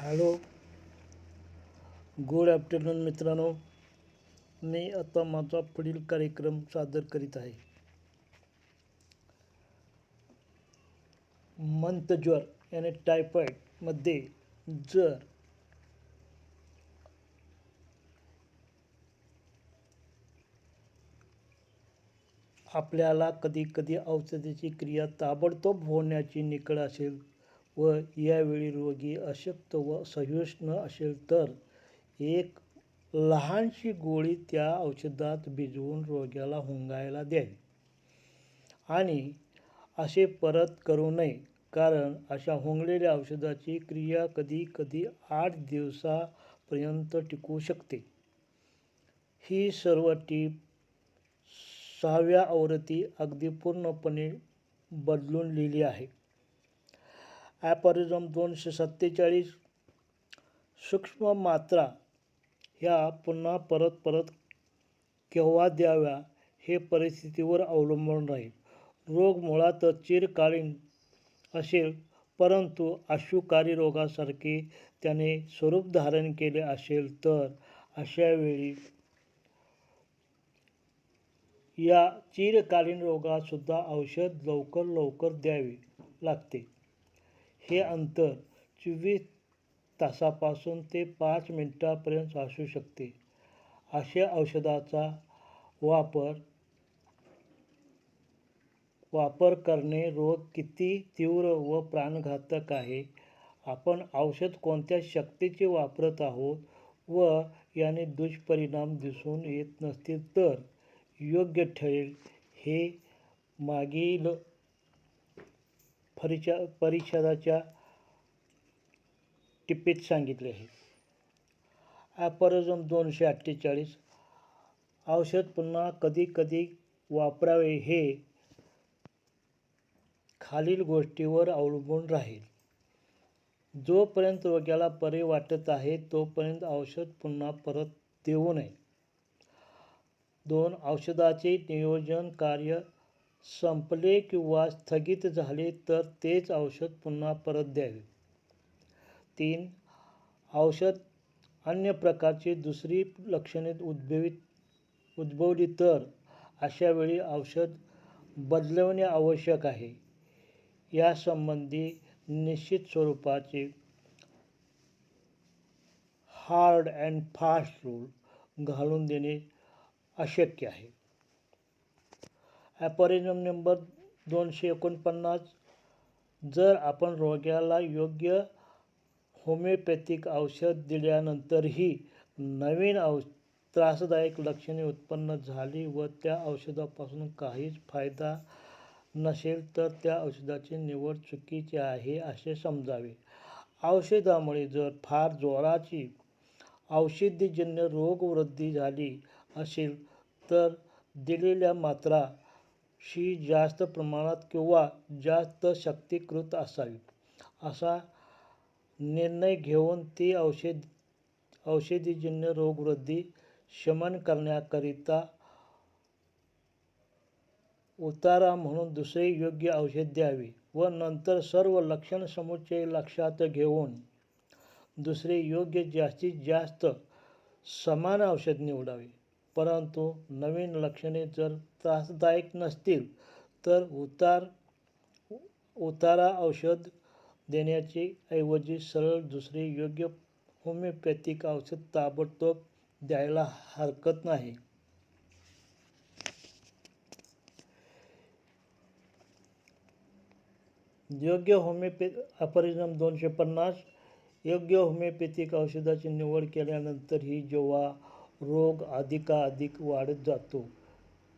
Hello, good afternoon मित्रांनो. मी आता माझा पुढील कार्यक्रम सादर करीत आहे. मंतज्वर याने टायफॉईडमध्ये जर आपल्याला कधी औषधाची क्रिया ताबडतोब होण्याची निकड असेल व यावेळी रोगी अशक्त व सहिष्णू असेल तर एक लहानशी गोळी त्या औषधात भिजवून रोग्याला हुंगायला द्यावी आणि असे परत करू नये, कारण अशा हुंगलेल्या औषधाची क्रिया कधी 8 दिवसापर्यंत टिकू शकते. ही सर्व टीप 6व्या आवृत्ती अगदी पूर्णपणे बदलून लिहिली आहे. ॲपॉरिझम 247 सूक्ष्म मात्रा ह्या पुन्हा परत केव्हा द्याव्या हे परिस्थितीवर अवलंबून राहील. रोग मुळातच चिरकालीन असेल, परंतु अशुकारी रोगासारखे त्याने स्वरूप धारण केले असेल तर अशावेळी या चिरकालीन रोगासुद्धा औषध लवकर द्यावे लागते. हे अंतर 24 तासापासून ते 5 मिनिटांपर्यंत असू शकते. अशा औषधाचा वापर करणे रोग किती तीव्र व प्राणघातक आहे, आपण औषध कोणत्या शक्तीचे वापरत आहोत व याने दुष्परिणाम दिसून येत नसतील तर योग्य ठरेल हे मागील परिच्छेदाच्या टिपेत सांगितले आहे. ॲपॉरिझम 248 औषध पुन्हा कधी वापरावे हे खालील गोष्टींवर अवलंबून राहील. जोपर्यंत रोग्याला बरे वाटत आहे तोपर्यंत औषध पुन्हा परत देऊ नये. 2. औषधाचे नियोजन कार्य संपले किंवा स्थगित झाले तर तेच औषध पुन्हा परत द्यावे. 3. औषध अन्य प्रकारची दुसरी लक्षणे उद्भवली तर अशावेळी औषध बदलवणे आवश्यक आहे. यासंबंधी निश्चित स्वरूपाचे हार्ड अँड फास्ट रूल घालून देणे अशक्य आहे. ॲपॉरिझम नंबर 249 जर आपण रोग्याला योग्य होमिओपॅथिक औषध दिल्यानंतरही नवीन त्रासदायक लक्षणे उत्पन्न झाली व त्या औषधापासून काहीच फायदा नसेल तर त्या औषधाची निवड चुकीची आहे असे समजावे. औषधामुळे जर फार जोराची औषधीजन्य रोगवृद्धी झाली असेल तर दिलेल्या मात्रा शी जास्त प्रमाणात किंवा जास्त शक्तीकृत असावी असा निर्णय घेऊन ती औषधीजन्य रोगवृद्धी शमन करण्याकरिता उतारा म्हणून दुसरे योग्य औषध द्यावे व नंतर सर्व लक्षणसमुच्चय लक्षात घेऊन दुसरे योग्य जास्तीत जास्त समान औषध निवडावे. परंतु नवीन लक्षणे जर त्रासदायक नसतील तर उतारा औषध देण्याचे ऐवजी सरळ दुसरे योग्य होमिओपॅथिक औषध ताबडतोब द्यायला हरकत नाही. ॲपॉरिझम 250 योग्य होमिओपॅथिक औषधाची निवड केल्यानंतरही जेव्हा रोग अधिक वाढत जातो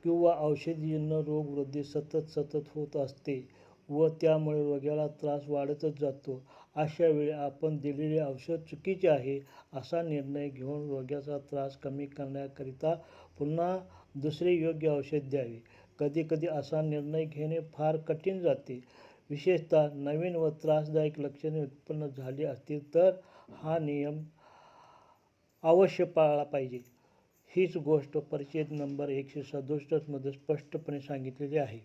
किंवा औषधीजन्य रोगवृद्धी सतत होत असते व त्यामुळे रोग्याला त्रास वाढतच जातो, अशावेळी आपण दिलेले औषध चुकीचे आहे असा निर्णय घेऊन रोग्याचा त्रास कमी करण्याकरिता पुन्हा दुसरे योग्य औषध द्यावे. कधी असा निर्णय घेणे फार कठीण जाते, विशेषतः नवीन व त्रासदायक लक्षणे उत्पन्न झाली असतील तर हा नियम अवश्य पाळला पाहिजे. हीच गोष्ट परिच्छेद नंबर 167 मध्ये स्पष्टपणे सांगितलेली आहे.